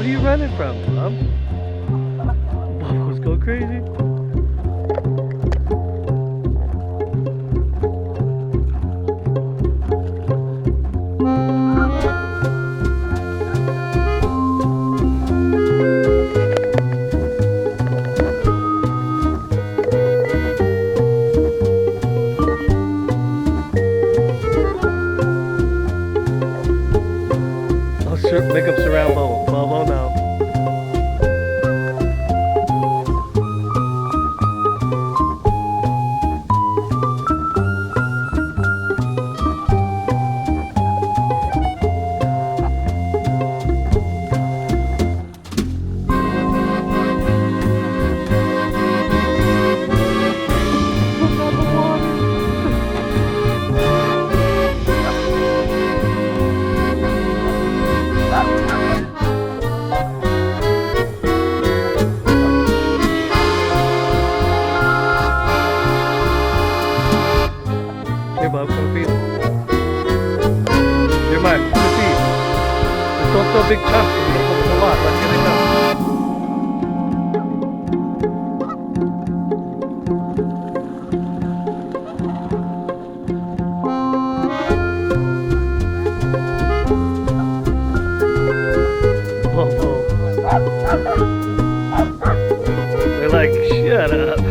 What are you running from, Bub? Bubbles go crazy. Make him surround Bubble. Bubble now. Here, Bob, come feed him. Here, Mark, come feed. Just don't throw big chunks so we don't cook a lot. Let's get it done. They're like, shut up.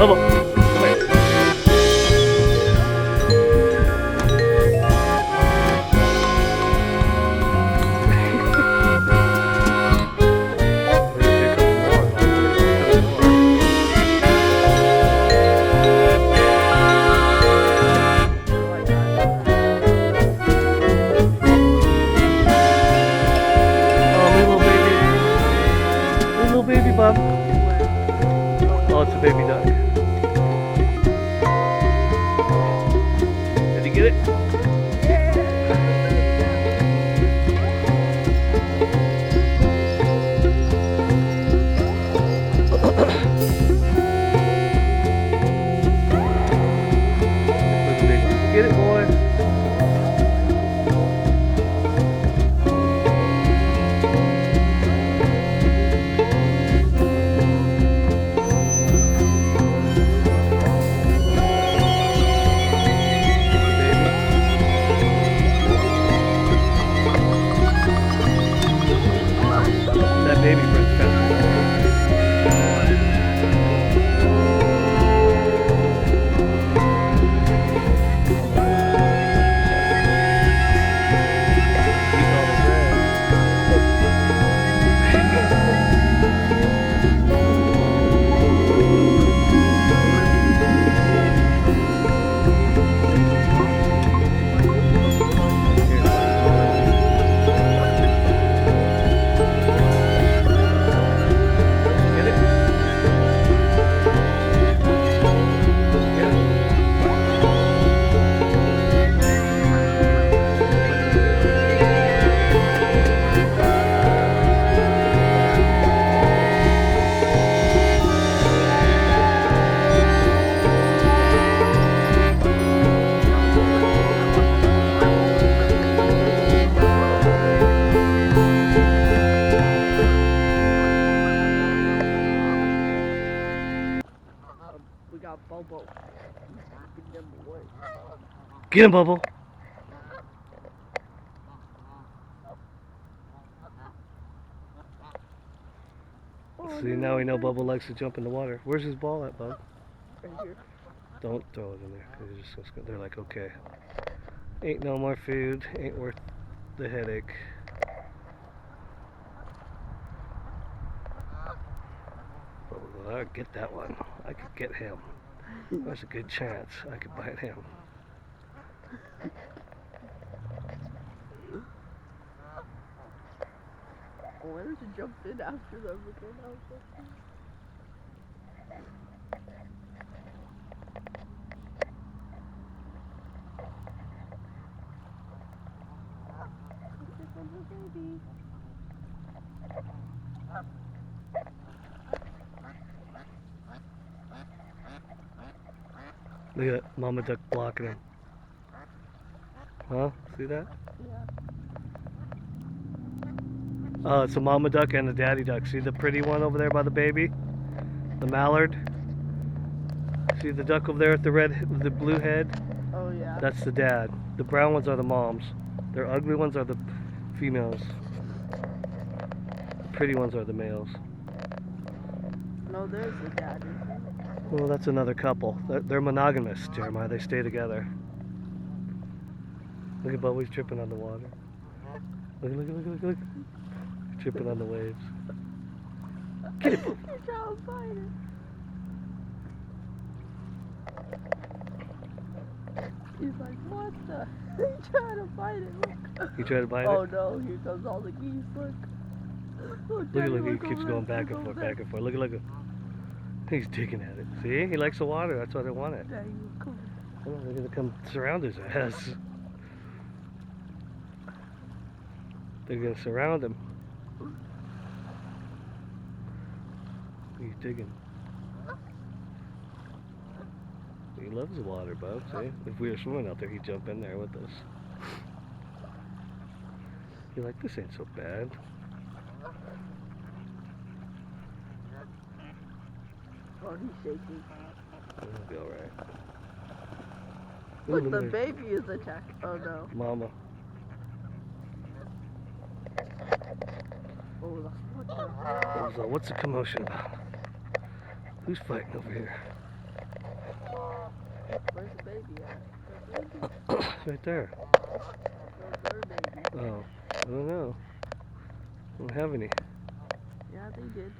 Bubble, come here. Little baby Bob. Oh, it's a baby duck. Did you get it? Get it, boy. got Bobo. He's knocking them away. Get him, Bubble. Oh, See, now we know Bubble likes to jump in the water. Where's his ball at, Bub? Right here. Don't throw it in there. They're like, okay. Ain't no more food. Ain't worth the headache. Bubble goes, I'll get that one. I could get him. There's a good chance I could bite him. Oh, where did you jump in after them again? I was so cute. Baby. Look at that mama duck blocking him. Huh? See that? Yeah. Oh, it's a mama duck and a daddy duck. See the pretty one over there by the baby? The mallard? See the duck over there with the blue head? Oh, yeah. That's the dad. The brown ones are the moms. The ugly ones are the females. The pretty ones are the males. No, there's the dad, isn't it? Well, that's another couple. They're monogamous, Jeremiah. They stay together. Look at Bubby's tripping on the water. Look. Tripping on the waves. Get it, Bubby. You're trying to find it. He's like, what the? He's trying to find it. Look. You try to bite Oh it? no, here comes all the geese. Look. Look, he keeps going back and forth, back and forth. Look. He's digging at it. See? He likes the water. That's what I wanted. There you go. Oh, they're going to come surround his ass. They're going to surround him. He's digging. He loves the water, Bub. See? If we were swimming out there, he'd jump in there with us. You're like, this ain't so bad. Oh, he's shaking. It'll be alright. Look, the baby is attacked. Oh no. Mama. Oh, what the? What's the commotion about? Who's fighting over here? Where's the baby at? The baby? It's right there. No, their baby. Oh, I don't know. I don't have any. Yeah, they did.